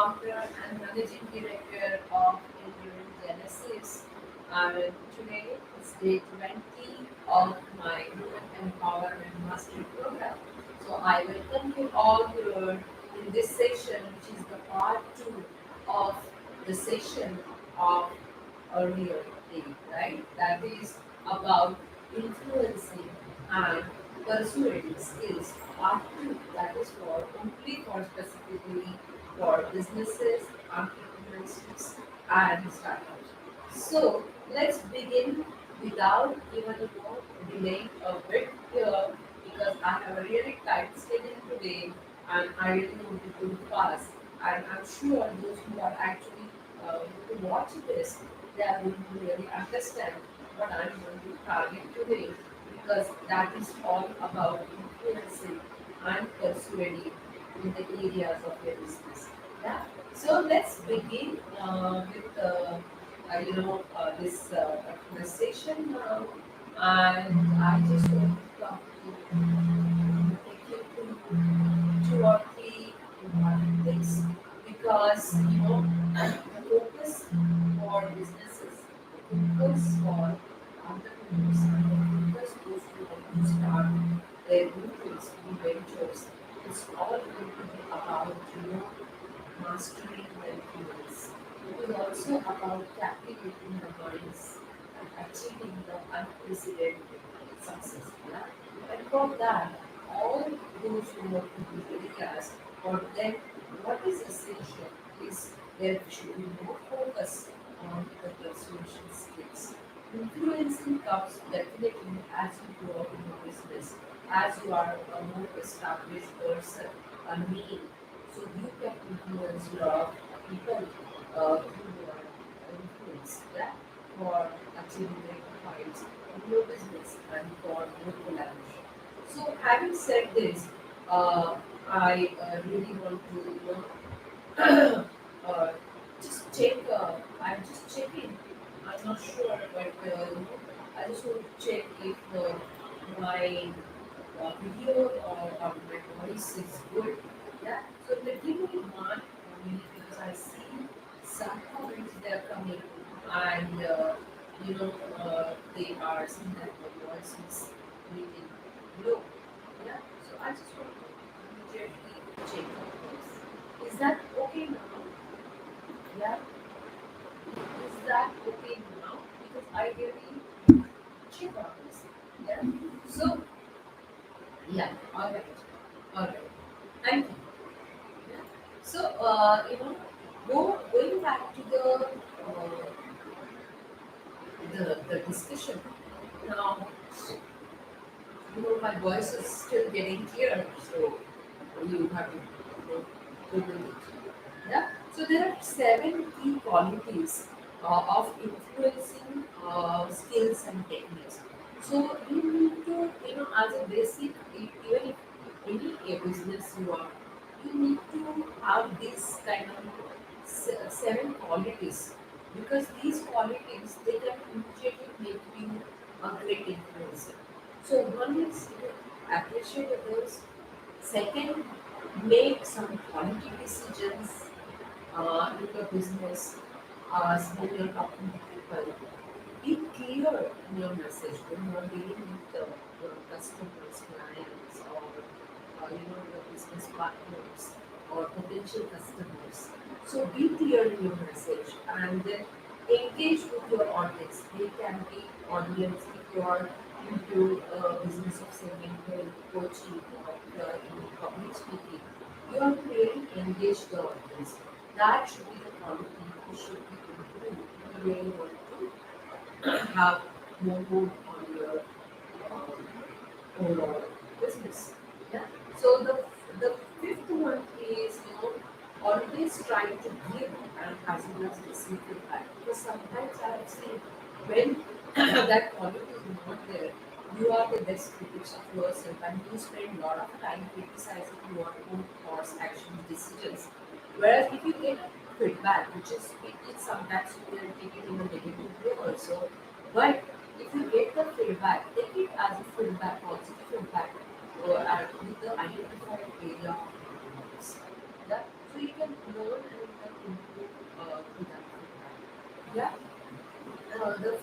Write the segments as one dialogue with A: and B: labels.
A: founder and managing director of Enduring Genesis. And today is day 20 of my Women Empowerment Mastery Program. So I welcome you all here in this session, which is the part 2 of the session of earlier day, right? That is about influencing and persuading skills. Part 2, that is for only for specifically for businesses, entrepreneurs, and startups. So let's begin without even delaying a bit here because I have a really tight schedule today and I really want to do fast. And I'm sure those who are actually going to watch this, they are going to really understand what I'm going to target today because that is all about influencing and persuading in the areas of your business. Yeah. So let's begin with this conversation now, and I just want to talk to take you to two or three important things because the focus for businesses, the focus for entrepreneurs, and the focus those who want to start their movements, new ventures, it's all going to be about mastering the influence. It is also about captivating the minds and achieving the unprecedented success. Yeah? And for that, all those who work in these areas, for them, what is essential is there should be more focus on the persuasion skills. Influencing comes definitely as you grow up in your business, as you are a more established person, a name, so you can influence a lot of people who are influenced yeah, for achieving their heights in your business and for more collaboration. So having said this, I really want to uh, just check. I'm just checking. I'm not sure, but I just want to check if my video or my voice is good. Yeah. So let me one minute because I see some comments they are coming and they are saying that the voice is really low. Yeah. So I just want to immediately check this. Is that okay now? Yeah. Is that okay now? Because I really check on this. Yeah. So yeah. All right. All right. Thank you. Yeah. So going back to the discussion now. My voice is still getting clear, so you have to go with it. Yeah. So there are 7 key qualities of influencing skills and techniques. So you need to, as a basic, even if any business you are, you need to have these kind of 7 qualities because these qualities they can immediately make you a great influencer. So one is appreciate others. Second, make some quality decisions in your business when you're talking to people. Be clear in your message when you're dealing with your customers, clients, or your business partners or potential customers. So be clear in your message and then engage with your audience. They can be audience if you are into business of selling health, coaching, or in public speaking. You have to really engage the audience. That should be the quality you should be improved. You really want to have more mood on your overall business. Yeah. So the fifth one is always try to give and as well as receive feedback because sometimes I have seen when that quality is not there, you are the best critics of yourself and you spend a lot of time criticizing your own thoughts, actions, decisions. Whereas if you get feedback, which is it sometimes you can take it in a negative way also, but if you get the feedback, take it as a feedback, positive feedback, with the identified area of importance. Yeah? So you can learn and the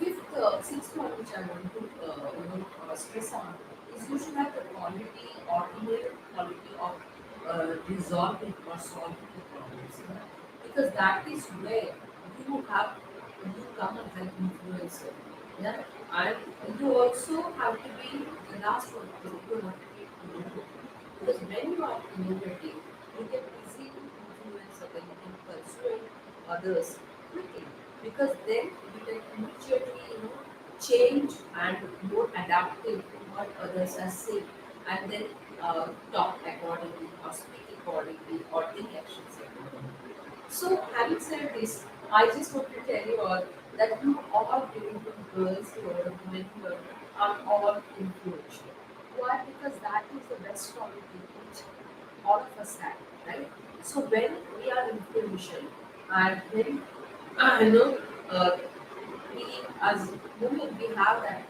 A: sixth one which I want to stress on is you should have the quality, ordinary quality of resolving or solving the problems. Yeah? Because that is where you come as an influencer. Yeah, and you also have to be the last one. You have to be innovative. Because when you are innovative, you can easily influence others, you can persuade others quickly. Because then you can immediately, change and more adaptive to what others are saying, and then talk accordingly, or speak accordingly, or take actions accordingly. So, having said this, I just want to tell you all that you all beautiful girls here, women here, are all influential. Why? Because that is the best quality which all of us have, right? So, when we are influential and when you know, uh, we as women we have that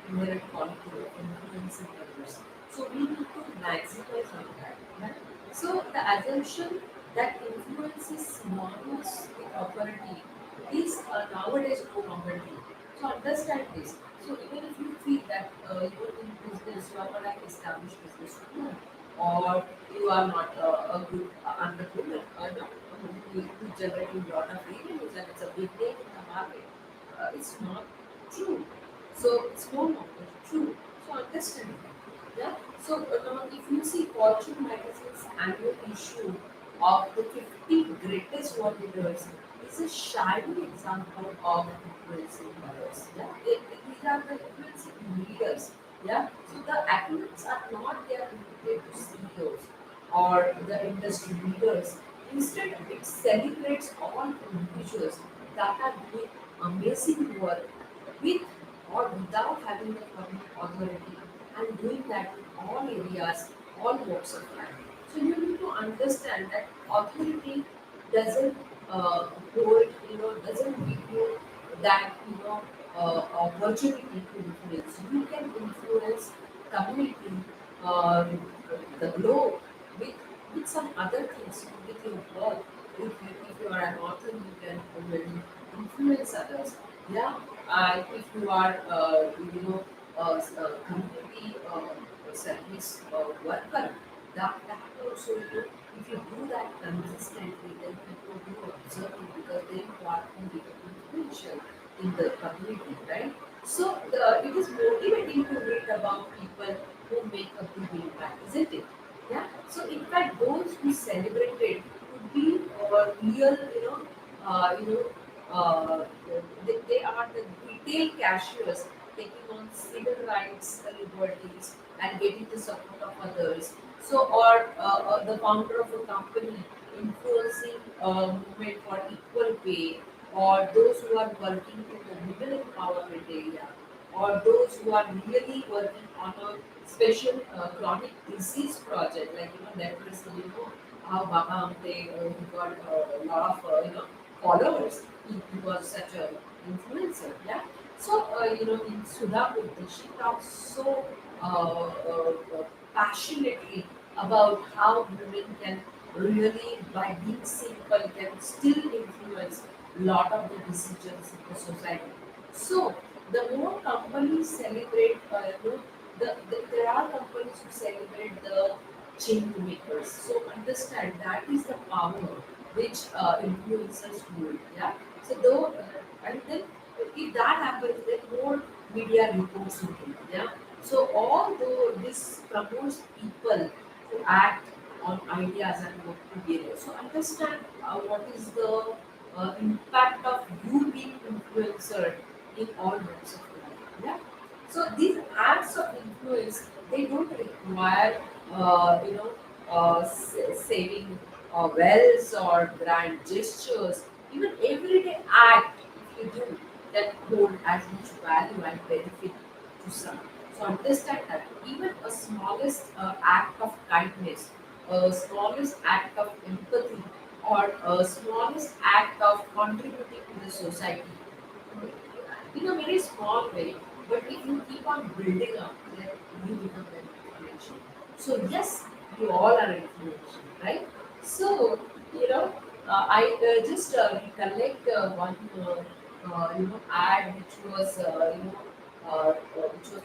A: inherent quality of influencing others. So we need to maximize on that. Right? So the assumption that influence is synonymous with authority is nowadays no longer true. So understand this. So even if you feel that you're in business, you are not an established business woman, or you are not a good entrepreneur, or not who generating a lot of revenues and it's a big name in the market, it's not true. So it's no longer true. So understand that. Yeah. So now if you see Fortune magazine's annual issue of the 50 greatest world leaders, is a shining example of influencing others. Yeah. These are the influencing leaders. Yeah. So the accolades are not there limited to CEOs or the industry leaders. Instead, it celebrates all individuals that are doing amazing work with or without having the public authority and doing that in all areas, all walks of life. So you need to understand that authority doesn't hold, doesn't give you that, opportunity to influence. You can influence community, uh, the globe with some other things, with your work. If you are an author, you can already influence others. Yeah, if you are, community service worker, that also, if you do that consistently, then people do observe you because then you are influential in the community, right? So it is motivating to read about people who make a big impact, isn't it? Yeah. So in fact, those who celebrated would be real, uh, you know, uh, they are the retail cashiers taking on civil rights liberties and getting the support of others. So, or the founder of a company influencing movement for equal pay, or those who are working in the women empowerment area, or those who are really working on a special chronic disease project, like leprosy. How Baba Amte he got a lot of followers. He was such an influencer, yeah. So in Sudha Gupta, she talks so passionately about how women can really, by being simple, can still influence a lot of the decisions in the society. So the more companies celebrate, there are companies who celebrate the change makers. So understand that is the power which influencers hold. Yeah. So though, and then if that happens, then more media reports will be. Yeah. So although this promotes people to act on ideas and work together. So understand what is the impact of you being influencer in all walks of life. Yeah. So these acts of influence they don't require saving wells or grand gestures. Even everyday act if you do can hold as much value and benefit to some. So understand that even a smallest act of kindness, a smallest act of empathy, or a smallest act of contributing to the society in a very small way, but if you keep on building up, then you become very influential. So yes, you all are influential, right? So I just recollect one. ad which was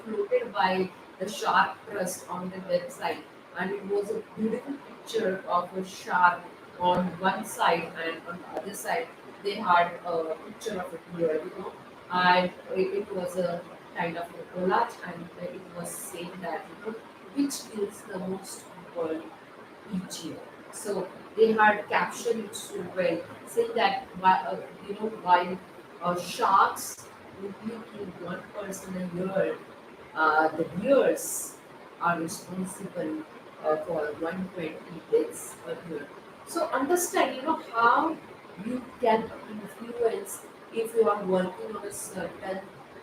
A: floated by the Shark Trust on the website, and it was a beautiful picture of a shark on one side, and on the other side they had a picture of a deer, and it was a kind of a collage, and it was saying that which kills the most people each year. So they had captioned it so well, saying that while sharks only kill one person a year, the deers are responsible for 120 deaths a year. So understand, how you can influence if you are working on a certain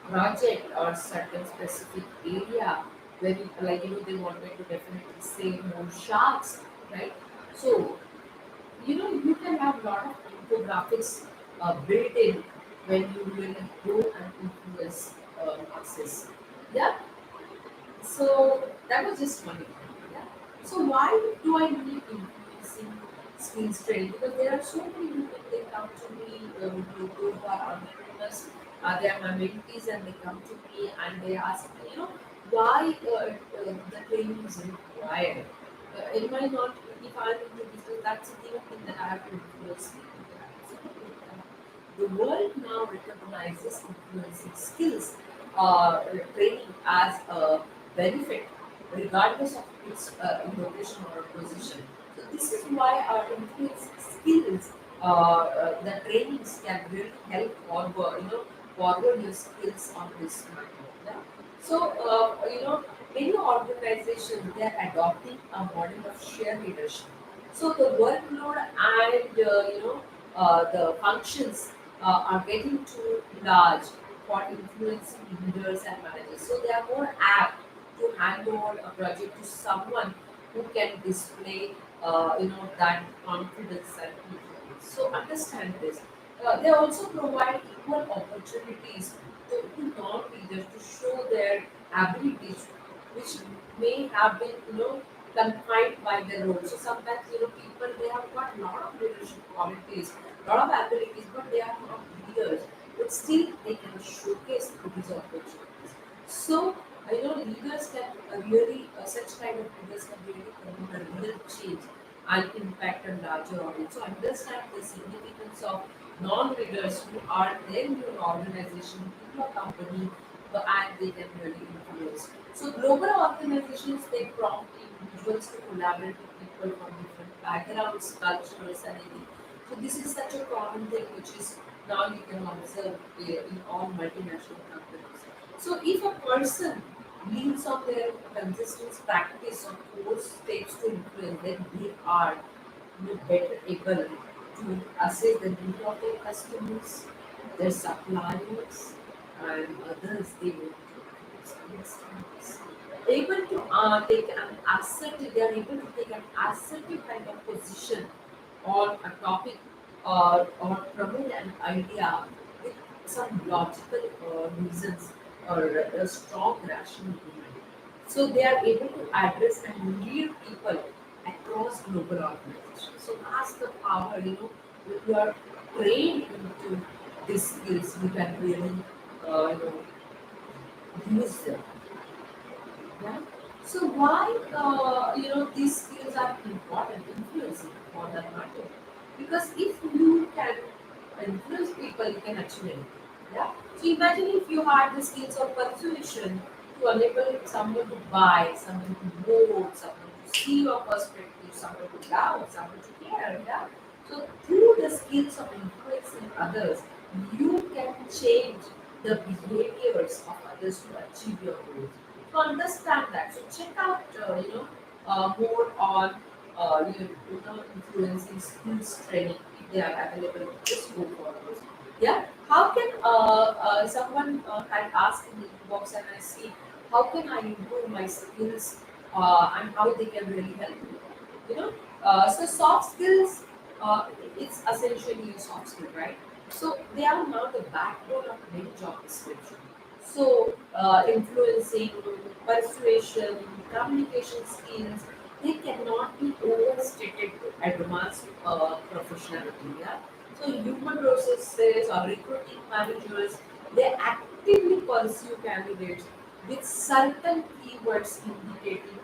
A: project or certain specific area where they wanted to definitely save more sharks, right? So you can have a lot of infographics built in when you really go and influence masses. Yeah. So that was just one example. Yeah. So why do I need influencing skills training? Because there are so many people, they come to me, those who are entrepreneurs, they are my mentees, and they come to me and they ask me, why the training is required. It might not, if I'm into business, that's the thing that I have to influence people. The world now recognizes influencing skills training as a benefit, regardless of its location or position. So this is why our influencing skills, the trainings can really help forward your skills on this matter. Yeah? So many organizations, they are adopting a model of shared leadership. So the workload and the functions are getting too large for influencing leaders and managers. So they are more apt to hand over a project to someone who can display, that confidence and influence. So understand this. They also provide equal opportunities to non-leaders to show their abilities, which may have been, confined by their role. So sometimes, people, they have got a lot of leadership qualities, lot of abilities, but they are not leaders. But still, they can showcase these opportunities. So, leaders can really, such kind of leaders can really promote a real change and impact a larger audience. So, understand the significance of non-leaders who are there in your organization, in your company, and they can really influence. So, global organizations, they prompt individuals to collaborate with people from different backgrounds, cultures, and anything. So this is such a common thing which is now you can observe in all multinational companies. So if a person leans on their consistent practice of four steps to influence, then they are better able to assess the need of their customers, their suppliers, and others they want to understand this. Able to take an assertive, they are able to take an assertive kind of position on a topic or promote an idea with some logical reasons or a strong rational behind. So they are able to address and lead people across global organizations. So that's the power, if you are trained into these skills, you can really use them. Yeah. So why these skills are important, influencing for that matter? Because if you can influence people, you can achieve anything. Yeah. So imagine if you had the skills of persuasion to enable someone to buy, someone to vote, someone to see your perspective, someone to love, someone to care. Yeah. So through the skills of influencing others, you can change the behaviors of others to achieve your goals. To understand that, so check out more on influencing skills training if they are available. Just go for those. Yeah. How can someone had asked in the inbox, and I see how can I improve my skills and how they can really help me. So soft skills, it's essentially a soft skill, right? So they are now the backbone of many job descriptions. So influencing, persuasion, communication skills, they cannot be overstated to advance professionality. Yeah. So human resources or recruiting managers, they actively pursue candidates with certain keywords indicating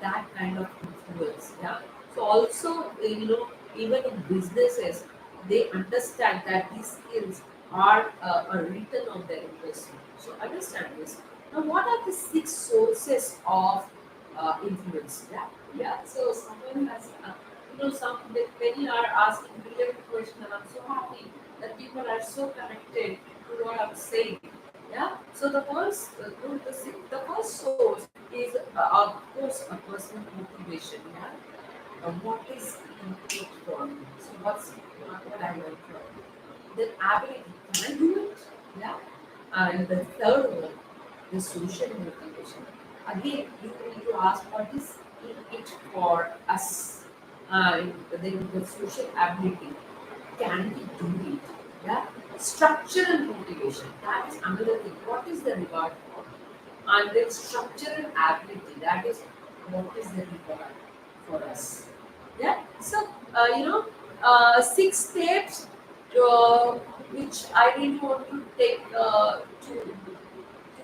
A: that kind of influence. Yeah. So also, even in businesses, they understand that these skills are written on their investment. So understand this. Now, what are the six sources of influence? Yeah, yeah. So someone has, many are asking brilliant question, and I'm so happy that people are so connected to what I'm saying. Yeah. So the first source is, of course, a personal motivation. Yeah. What is input for me? So what I want from the ability, can I do it? Yeah. And the third one, the social motivation. Again, you need to ask what is in it for us. And then the social ability. Can we do it? Yeah. Structural motivation. That is another thing. What is the reward for? And then structural ability. That is what is the reward for us. Yeah. So, six steps uh, which I really want to take to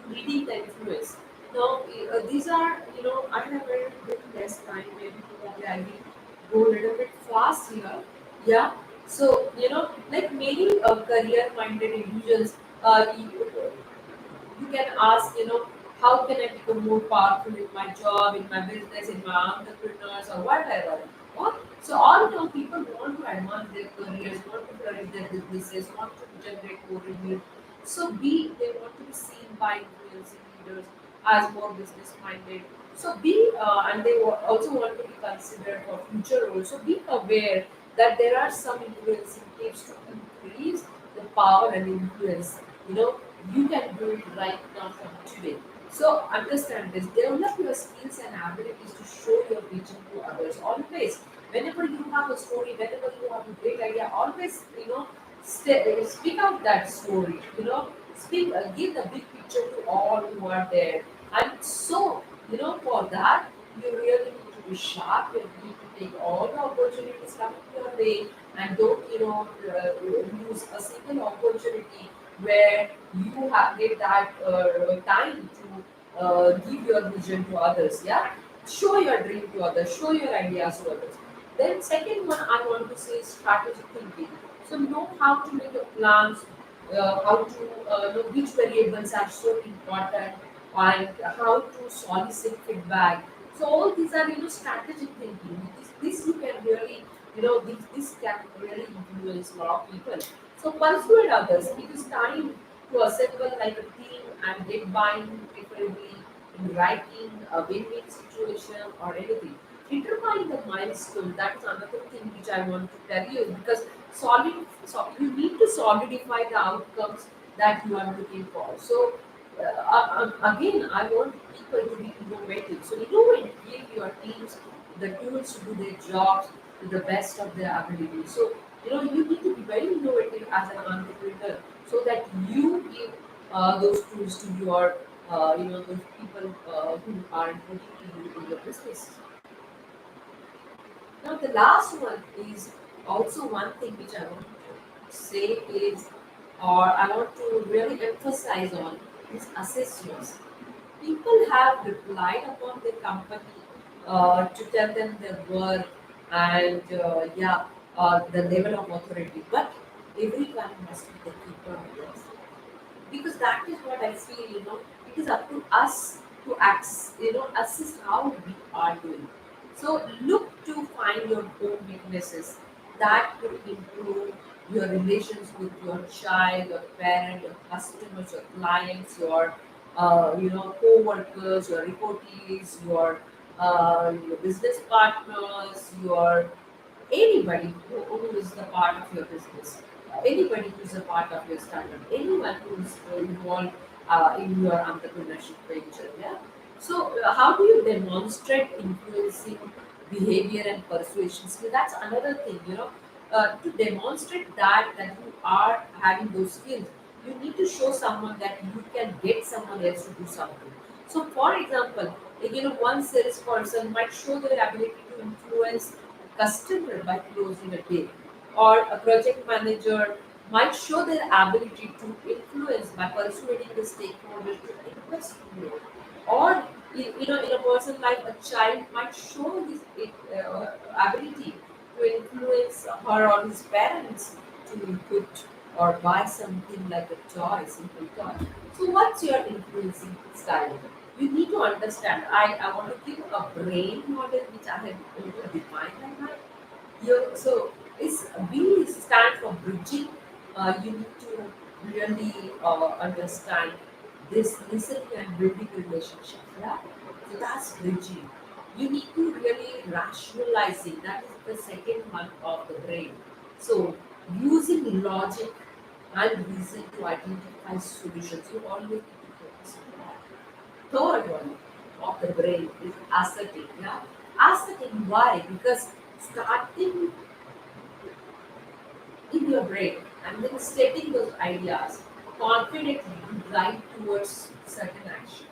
A: reading the influence. Now, these are, I have very little less time, maybe probably I will go a little bit fast here. Yeah. So, like many career-minded individuals, you can ask, how can I become more powerful in my job, in my business, in my entrepreneurs, or whatever. What? So all the people want to advance their careers, want to flourish their businesses, want to generate more revenue. So they want to be seen by influencing leaders as more business minded. So and they also want to be considered for future roles. So be aware that there are some influencing tips to increase the power and influence. You know, you can do it right now from today. So understand this. Develop your skills and abilities to show your vision to others. Always, whenever you have a story, whenever you have a great idea, always speak out that story. Give the big picture to all who are there. And so, for that, you really need to be sharp. You need to take all the opportunities coming your way, and don't lose a single opportunity where you have get that time to give your vision to others. Yeah, show your dream to others, show your ideas to others. Then second one I want to say is strategic thinking. So know how to make a plans, how to know which variables are so important, and how to solicit feedback. So all these are strategic thinking. This you can really this can really influence a lot of people. So persuade others. It is time to assemble like a team and get buy-in, preferably in writing, a win-win situation or anything. Determine the milestone. That is another thing which I want to tell you, because you need to solidify the outcomes that you are looking for. So again, I want people to be innovative. So innovate, give your teams the tools to do their jobs to the best of their ability. So you need to be very innovative as an entrepreneur, so that you give those tools to your those people who are reporting to you in your business. Now, the last one is also one thing which I want to say is, or I want to really emphasize on, is assess yourself. People have relied upon their company to tell them their worth and the level of authority, but everyone must be the keeper of theirs, because that is what I feel. It is up to us to assess how we are doing. So look to find your own weaknesses that could improve your relations with your child, your parent, your customers, your clients, your co-workers, your reportees, your business partners, your anybody who is the part of your business, anybody who is a part of your startup, anyone who is involved in your entrepreneurship venture. Yeah. So, how do you demonstrate influencing behavior and persuasion skill? That's another thing. To demonstrate that you are having those skills, you need to show someone that you can get someone else to do something. So, for example, one salesperson might show their ability to influence a customer by closing a deal. or a project manager might show their ability to influence by persuading the stakeholders to invest more. Or in a person's life, a child might show his ability to influence her or his parents to put or buy something like a toy, simple toy. So, what's your influencing style? You need to understand. I want to give a brain model which I have defined in my so it's B stand for bridging. You need to really understand this listening and building relationship. Yeah, so that's bridging. You need to really rationalizing. That is the second one of the brain. So using logic and reason to identify solutions. You always need to focus on that. Third one of the brain is asserting. Yeah, asserting. Why? Because starting in your brain and then setting those ideas confidently to drive towards certain actions.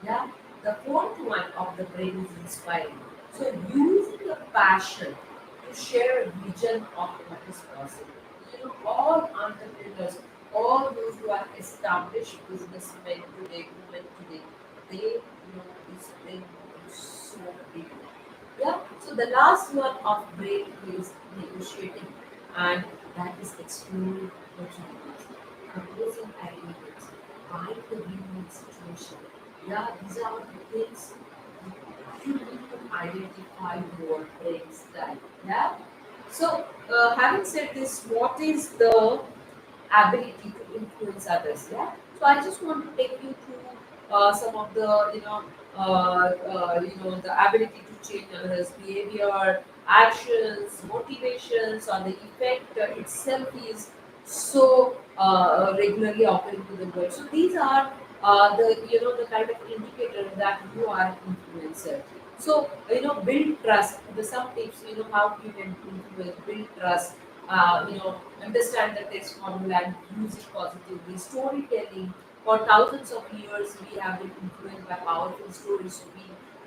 A: Yeah, the fourth one of the brain is inspiring. So using your passion to share a vision of what is possible. All entrepreneurs, all those who are established businessmen today, women today, they so big. Yeah. So the last one of brain is negotiating, and that is exploring opportunities, proposing ideas, find the win-win situation. Yeah, these are the things you need to identify your brain style. Yeah. So, having said this, what is the ability to influence others? Yeah. So I just want to take you through some of the the ability to change others' behavior, actions, motivations, or the effect itself is so regularly occurring to the world. So these are the kind of indicator that you are an influencer. So build trust. The some tips how you can influence, build trust. Understand the test formula and use it positively. Storytelling. For thousands of years, we have been influenced by powerful stories. So we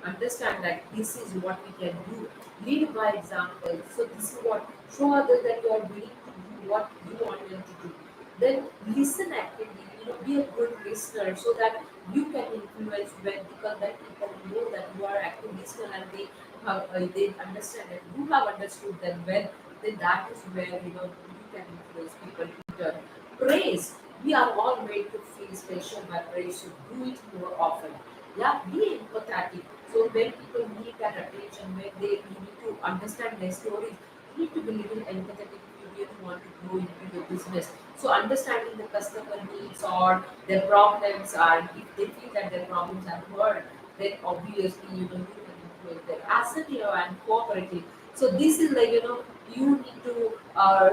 A: understand that this is what we can do. Lead by example. So this is what show others that you are willing to do what you want them to do. Then listen actively. Be a good listener so that you can influence when because then people know that you are active listener and they understand that you have understood them well. Then that is where you can influence people in turn. Praise. We are all made to feel special by praise, so do it more often. Yeah, be empathetic. So when people need that attention, when you need to understand their stories, you need to be little empathetic if you really want to grow into your business. So understanding the customer needs or their problems, and if they feel that their problems are heard, then obviously you can influence their assertive and cooperative. So this is like you need to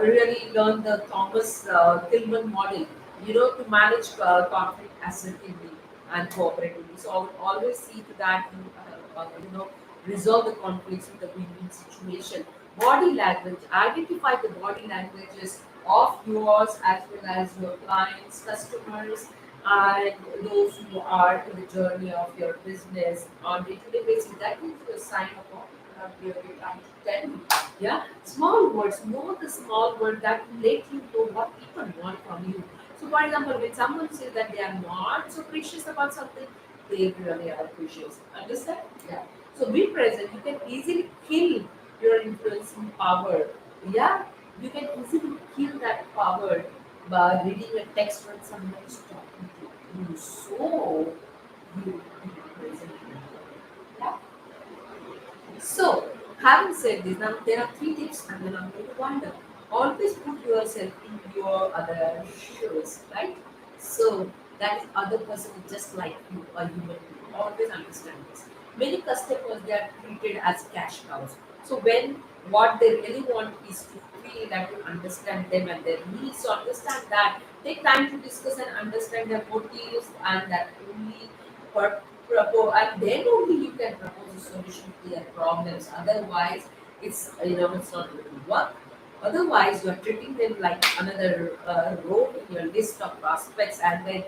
A: really learn the Thomas Tillman model, to manage conflict assertively and cooperatively. So I would always see to that resolve the conflicts with a win-win situation. Body language. Identify the body languages of yours as well as your clients, customers, and those who are in the journey of your business on day-to-day basis. That gives you a sign of what people are really trying to tell you. Yeah, small words. Know the small word that will let you know what people want from you. So, for example, when someone says that they are not so precious about something, they really are precious. Understand? Yeah. So, be present. You can easily kill your influencing power. Yeah, you can easily kill that power by reading a text when someone is talking to you. So, you be present. Yeah. So, having said this, now there are three tips, and then I'm going to wonder. Always put yourself in your other shoes, right? So that is other person is just like you, a human being. Always understand this. Many customers they are treated as cash cows. So when what they really want is to feel that you understand them and their needs, so understand that. Take time to discuss and understand their motives, and that only and then only you can propose a solution to their problems. Otherwise, it's not going to work. Otherwise, you are treating them like another row in your list of prospects, and then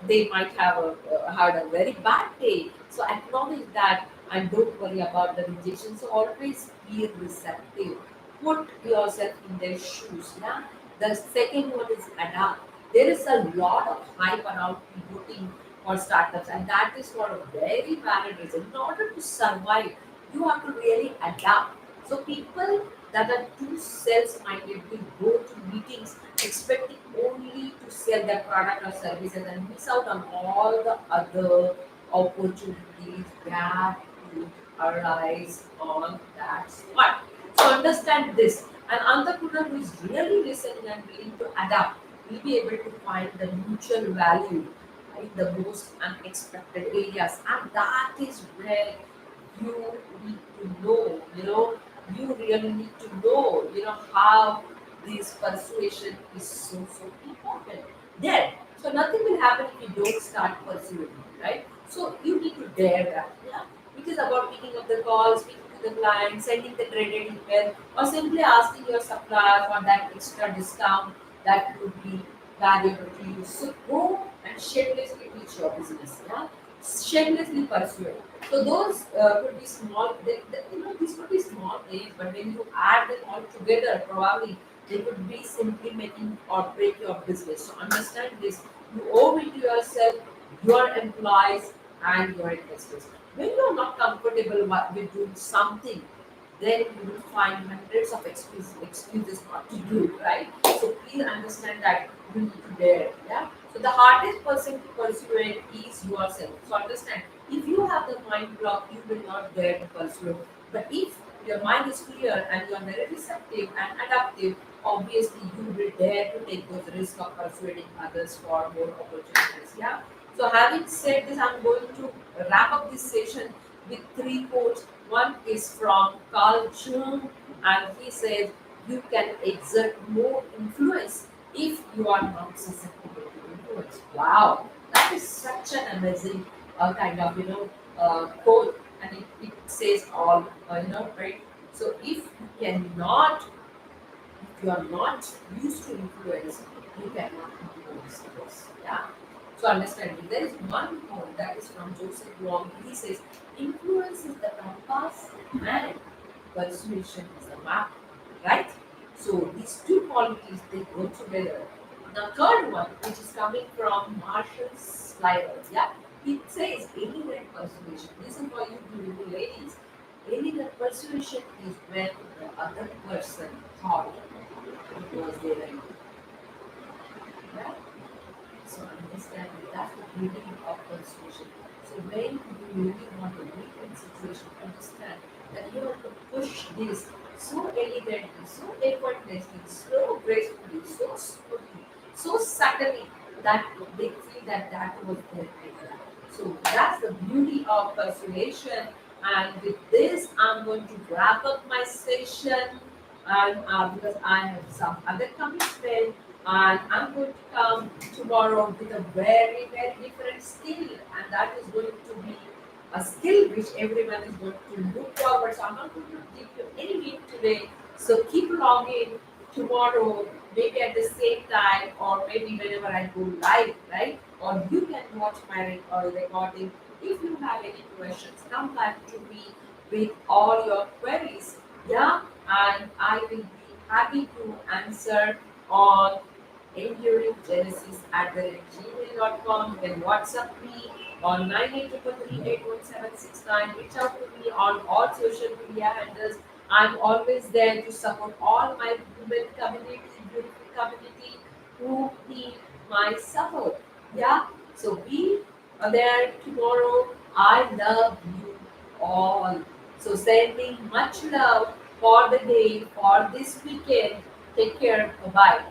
A: they might have had a very bad day. So acknowledge that and don't worry about the rejection. So always be receptive. put yourself in their shoes. Yeah. The second one is adapt. There is a lot of hype around pivoting for startups, and that is for a very valid reason. In order to survive, you have to really adapt. So people that are too sales-minded will go to meetings expecting only to sell their product or services and miss out on all the other opportunities that could arise on that spot. So understand this. An entrepreneur who is really listening and willing to adapt will be able to find the mutual value in the most unexpected areas. And that is where you need to know, you really need to know, how this persuasion is so important. Then, so nothing will happen if you don't start pursuing, right? So you need to dare that. Yeah. It is about picking up the call, speaking to the client, sending the credit email, or simply asking your supplier for that extra discount that would be valuable to you. So go and shamelessly teach your business. Yeah, shamelessly pursue it. So those could be small. These could be small things, but when you add them all together, probably they could be simply making or break your business. So understand this. You owe it to yourself, your employees, and your investors. When you are not comfortable with doing something, then you will find hundreds of excuses not to do it, right? So please understand that you need to dare. Yeah. So the hardest person to pursue it is yourself. So understand, if you have the mind block, you will not dare to pursue it. But if your mind is clear and you are very receptive and adaptive, obviously you will dare to take those risks of persuading others for more opportunities. Yeah. So having said this, I'm going to wrap up this session with three quotes. One is from Carl Jung, and he says, "You can exert more influence if you are not susceptible to influence." Wow, that is such an amazing kind of quote, and it says all right. So if you are not used to influence, you cannot influence others. Yeah. So understanding. There is one quote that is from Joseph Wong. He says, influence is the compass and persuasion is the map. Right? So these two qualities they go together. The third one, which is coming from Marshall Sliver, yeah, it says elegant persuasion. This is for you beautiful ladies. Elegant persuasion is when the other person thought it was their idea. Right? So understand that that's the beauty of persuasion. So when you really want to make a situation, understand that you have to push this so elegantly, so effortlessly, so gracefully, so smoothly, so subtly that they feel that that was their idea. So that's the beauty of persuasion. And with this, I'm going to wrap up my session. And because I have some other commitment, and I'm going to come tomorrow with a very different skill, and that is going to be a skill which everyone is going to look forward. So I'm not going to give you any hint today. So keep logging tomorrow, maybe at the same time, or maybe whenever I go live, right? Or you can watch my recording. If you have any questions, come back to me with all your queries. Yeah, and I will be happy to answer on enduringgenesis at gmail.com. You can WhatsApp me on 9833 Reach out to me on all social media handles. I'm always there to support all my women community, beautiful community who need my support. Yeah, so be there tomorrow. I love you all. So sending much love for the day, for this weekend. Take care. Bye bye.